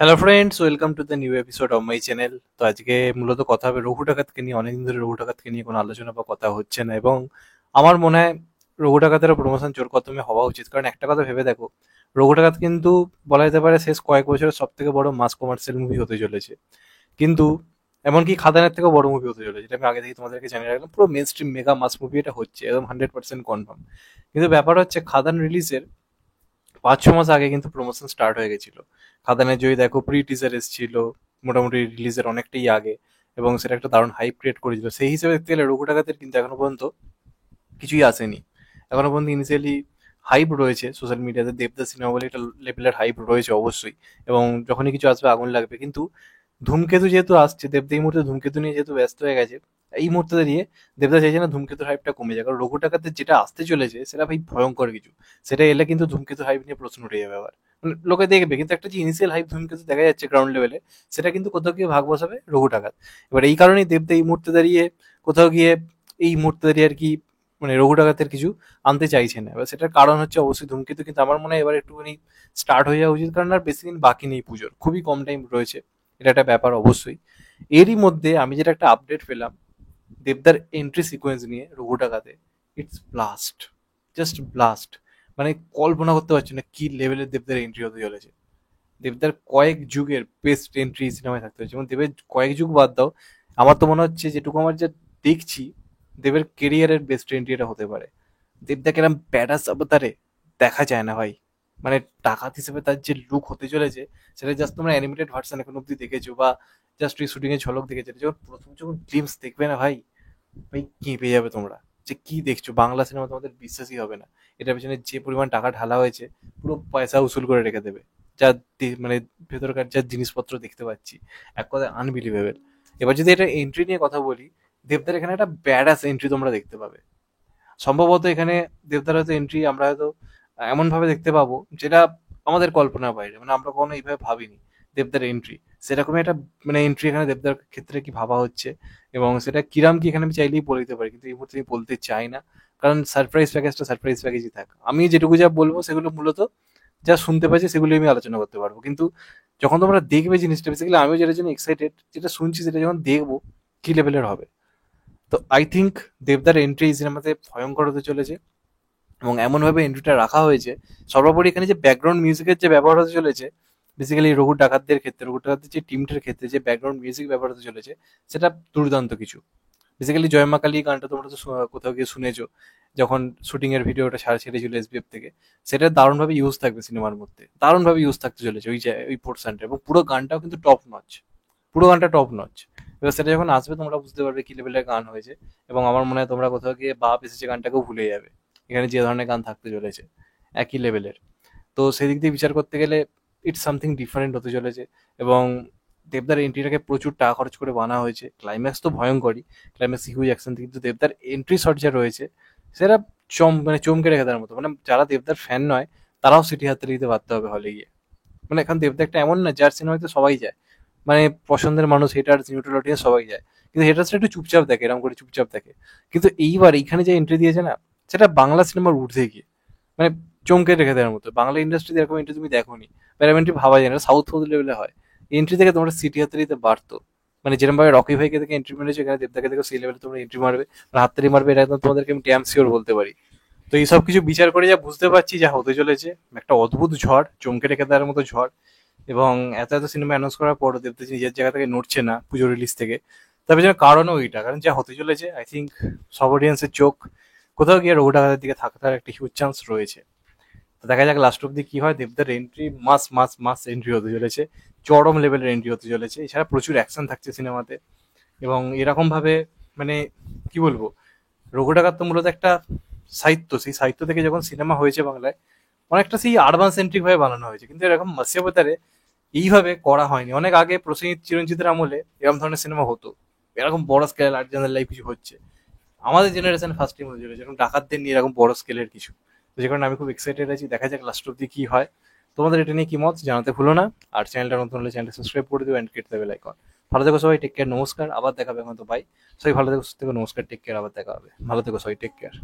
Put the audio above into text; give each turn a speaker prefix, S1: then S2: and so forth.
S1: Hello friends, welcome to the new episode of my channel. তো আজকে মূলত কথা হবে রঘু ডাকাতকে নিয়ে। অনেকদিন ধরে রঘু ডাকাতকে নিয়ে কোনো আলোচনা বা কথা হচ্ছে না, এবং আমার মনে হয় রঘু ডাকাতের প্রমোশন জোর কদমে হওয়া উচিত। কারণ একটা কথা ভেবে দেখো, রঘু ডাকাত কিন্তু বলা যেতে পারে শেষ কয়েক বছরের সব থেকে বড় মাস কমার্শিয়াল মুভি হতে চলেছে। কিন্তু এমনকি খাদানের থেকেও বড় মুভি হতে চলেছে, এটা আমি আগে থেকে তোমাদেরকে জানিয়ে রাখলাম। পুরো মেন স্ট্রিম মেগা মাস মুভি এটা হচ্ছে, একদম 100% কনফার্ম। কিন্তু ব্যাপার হচ্ছে, খাদান রিলিজের 5-6 মাস আগে কিন্তু প্রমোশন স্টার্ট হয়ে গেছিল। খাদানের যদি দেখো, প্রি টিজার এসেছিল মোটামুটি রিলিজের অনেকটাই আগে, এবং সেটা একটা দারুণ হাইপ ক্রিয়েট করেছিল। সেই হিসেবে দেখতে গেলে রঘু ডাকাতের কিন্তু এখনো পর্যন্ত কিছুই আসেনি। এখনো পর্যন্ত ইনিশিয়ালি হাইপ রয়েছে সোশ্যাল মিডিয়াতে, দেবদাস সিনেমা বলে একটা লেভেলের হাইপ রয়েছে অবশ্যই, এবং যখনই কিছু আসবে আগুন লাগবে। কিন্তু ধূমকেতু যেহেতু আসছে, দেবদা এই মুহূর্তে ধূমকেতু নিয়ে যেহেতু ব্যস্ত হয়ে গেছে, এই মুহূর্তে দাঁড়িয়ে দেবদা চাইছে না ধূমকেতুর হাইপটা কমে যায়। কারণ রঘু ডাকাতের যেটা আসতে চলেছে সেটা ভাই ভয়ঙ্কর কিছু। সেটা এলে কিন্তু ধূমকেতু হাইপ নিয়ে প্রশ্ন উঠে যাবে আবার। মানে লোকে দেখবে, কিন্তু একটা যে ইনিশিয়াল হাইপ ধূমকেতু দেখা যাচ্ছে গ্রাউন্ড লেভেলে, সেটা কিন্তু কোথাও গিয়ে ভাগ বসাবে রঘু ডাকাত। এবার এই কারণেই দেবদা এই মুহূর্তে দাঁড়িয়ে কোথাও গিয়ে এই মুহূর্তে দাঁড়িয়ে আর কি, মানে রঘু ডাকাতের কিছু আনতে চাইছে না। এবার সেটার কারণ হচ্ছে অবশ্যই ধূমকেতু। কিন্তু আমার মনে হয় এবার একটুখানি স্টার্ট হয়ে যাওয়া উচিত, কারণ আর বেশি দিন বাকি নেই পুজোর, খুবই কম টাইম রয়েছে। এটা একটা ব্যাপার অবশ্যই। এরই মধ্যে আমি যেটা একটা আপডেট পেলাম দেবদার এন্ট্রি সিকোয়েন্স নিয়ে রঘু ডাকাতে, ইটস ব্লাস্ট, জাস্ট ব্লাস্ট। মানে কল্পনা করতে পারছি না কি লেভেলের দেবদার এন্ট্রি হতে চলেছে। দেবদার কয়েক যুগের বেস্ট এন্ট্রি সিনেমায় থাকতে হচ্ছে, এবং দেবের কয়েক যুগ বাদ দাও, আমার তো মনে হচ্ছে যেটুকু আমার যা দেখছি, দেবের কেরিয়ারের বেস্ট এন্ট্রি এটা হতে পারে। দেবদাকে এরকম ব্যাডাস অবতারে দেখা যায় না ভাই। মানে ডাকাত হিসেবে তার যে লুক হতে চলেছে, সেটা জাস্ট তোমরা অ্যানিমেটেড ভার্সন এখন অব্দি দেখেছো, বা জাস্ট ওই শুটিং এর ঝলক দেখেছো। যখন প্রথম যখন গ্লিমস দেখবে না ভাই, ভাই কেঁপে যাবে তোমরা, যে কি দেখছো বাংলা সিনেমা, তোমাদের বিশ্বাসই হবে না। এটার পেছনে যে পরিমাণ টাকা ঢালা হয়েছে, পুরো পয়সা উসুল করে রেখে দেবে। যা মানে ভেতরকার যা জিনিসপত্র দেখতে পাচ্ছি, এক কথায় আনবিলিভেবল। এবার যদি এটা এন্ট্রি নিয়ে কথা বলি, দেবদার এখানে একটা ব্যাডাস এন্ট্রি তোমরা দেখতে পাবে। সম্ভবত এখানে দেবদার হয়তো এন্ট্রি আমরা হয়তো এমন ভাবে দেখতে পাবো যেটা আমাদের কল্পনার বাইরে, মানে আমরা কখনো এইভাবে ভাবিনি দেবদার এন্ট্রি। সেরকমই একটা মানে এন্ট্রি এখানে দেবদার ক্ষেত্রে কি ভাবা হচ্ছে, এবং সেটা কিরাম কি এখানে আমি চাইলেই বলে দিতে পারি, কিন্তু এই মুহূর্তে আমি বলতে চাই না। কারণ সারপ্রাইজ প্যাকেজটা সারপ্রাইজ প্যাকেজই থাক। আমি যেটুকু যা বলবো সেগুলো মূলত যা শুনতে পাচ্ছি সেগুলো আমি আলোচনা করতে পারবো। কিন্তু যখন তোমরা দেখবে জিনিসটা, বেসিক্যালি আমিও যেটার জন্য এক্সাইটেড, যেটা শুনছি সেটা যখন দেখবো কি লেভেলের হবে। তো আই থিঙ্ক দেবদার এন্ট্রি এই সিনেমাতে ভয়ঙ্কর হতে চলেছে, এবং এমনভাবে এন্ট্রিটা রাখা হয়েছে। সর্বোপরি এখানে যে ব্যাকগ্রাউন্ড মিউজিকের যে ব্যবহার হতে চলেছে, বেসিক্যালি রঘু ডাকাতদের ক্ষেত্রে, রঘু ডাকাতদের যে টিমটার ক্ষেত্রে যে ব্যাকগ্রাউন্ড মিউজিক ব্যবহার হতে চলেছে, সেটা দুর্দান্ত কিছু। বেসিক্যালি জয় মা কালী গানটা তোমরা তো কোথাও গিয়ে শুনেছো, যখন শুটিং এর ভিডিওটা ছেড়েছিল এসবিএফ থেকে। সেটা দারুণভাবে ইউজ থাকবে সিনেমার মধ্যে, দারুণভাবে ইউজ থাকতে চলেছে ওই পোর্শনটা, এবং পুরো গানটাও কিন্তু টপ নচ, পুরো গানটা টপ নচ। এবার সেটা যখন আসবে তোমরা বুঝতে পারবে কি লেভেলের গান হয়েছে, এবং আমার মনে হয় তোমরা কোথাও গিয়ে বাপ এসেছে গানটাকেও ভুলে যাবে। এখানে যে ধরনের গান থাকতে চলেছে একই লেভেলের। তো সেদিক দিয়ে বিচার করতে গেলে ইটস সামথিং ডিফারেন্ট হতে চলেছে। এবং দেবদার এন্ট্রিটাকে প্রচুর টাকা খরচ করে বানা হয়েছে। ক্লাইম্যাক্স তো ভয়ঙ্করই, ক্লাইম্যাক্স হিউজ অ্যাকশন, কিন্তু দেবদার এন্ট্রি শট যা রয়েছে সেটা মানে চমকে রেখে দেওয়ার মতো। মানে যারা দেবদার ফ্যান নয়, তারাও সিটি হাতে দিতে পারতে হবে হলে গিয়ে। মানে এখন দেবদা একটা এমন না যার সিনেমাতে সবাই যায়, মানে পছন্দের মানুষ, হেটার্স নিউট্রাল অডিয়েন্স সবাই যায়। কিন্তু হেটার্সটা একটু চুপচাপ দেখে, এরকম করে চুপচাপ দেখে। কিন্তু এইবার এইখানে যে এন্ট্রি দিয়েছে না, সেটা বাংলা সিনেমার ঊর্ধ্বে গিয়ে, মানে চমকে রেখে দেওয়ার মতো। বাংলা ইন্ডাস্ট্রিতে এরকম এন্ট্রি তুমি দেখোনি, বা এরকম এন্ট্রি ভাবা যায় না, সাউথ ফাউথ লেভেলে হয়। এন্ট্রি থেকে তোমরা সিটি হাতারিতে বাড়তো, মানে যেরকম ভাবে রকি ভাইকে দেখে এন্ট্রি মেরেছো, এখানে দেবদাকে দেখো সেই লেভেলে তোমরা এন্ট্রি মারবে, মানে হাততালি মারবে, এটা একদম তোমাদেরকে আমি ড্যাম শিওর বলতে পারি। তো এইসব কিছু বিচার করে যা বুঝতে পারছি যা হতে চলেছে, একটা অদ্ভুত ঝড়, চমকে রেখে দেওয়ার মতো ঝড়। এবং এত এত সিনেমা অ্যানাউন্স করার পরও দেবদাস নিজের জায়গা থেকে নড়ছে না পুজো রিলিজ থেকে। তবে যেন কারণও ওইটা, কারণ যা হতে চলেছে আই থিঙ্ক সব অডিয়েন্সের চোখ কোথাও গিয়ে রঘু ডাকাতের দিকে থাকার একটা হিউজ চান্স রয়েছে। তো দেখা যাক লাস্ট অব্দি কি হয়। দেবদার এন্ট্রি মাস মাস মাস এন্ট্রি হতে চলেছে, চরম লেভেলের এন্ট্রি হতে চলেছে। এছাড়া প্রচুর অ্যাকশন থাকছে সিনেমাতে, এবং এরকম ভাবে মানে কি বলবো, রঘু ডাকাত তো মূলত একটা সাহিত্য, সেই সাহিত্য থেকে যখন সিনেমা হয়েছে বাংলায়, অনেকটা সেই অ্যাডভান্স সেন্ট্রিক ভাবে বানানো হয়েছে। কিন্তু এরকম মাসিয়াবতারে এইভাবে করা হয়নি। অনেক আগে প্রসেনজিৎ চিরঞ্জিতের আমলে এরকম ধরনের সিনেমা হতো, এরকম বড় স্কেল আর্ট জেনারেল লাইফ কিছু হচ্ছে। আমাদের জেনারেশন ফার্স্ট টাইম হয়েছিল যেরকম ডাকাতদের নিয়ে এরকম বড় স্কেলের কিছু। তো যে কারণে আমি খুব এক্সাইটেড আছি, দেখা যাক লাস্ট অব্দি কি হয়। তোমাদের এটা নিয়ে কি মত জানাতে ভুলো না। আর চ্যানেলটা নতুন হলে চ্যানেলটা সাবস্ক্রাইব করে দিও, অ্যান্ড কেটে দেবে লাইকন। ভালো থেকো সবাই, টেক কেয়ার, নমস্কার, আবার দেখা হবে এখন তো, বাই। সবাই ভালো থেকো, সুস্থ থেকো, নমস্কার, টেক কেয়ার, আবার দেখা হবে, ভালো থেকো সবাই, টেক কেয়ার।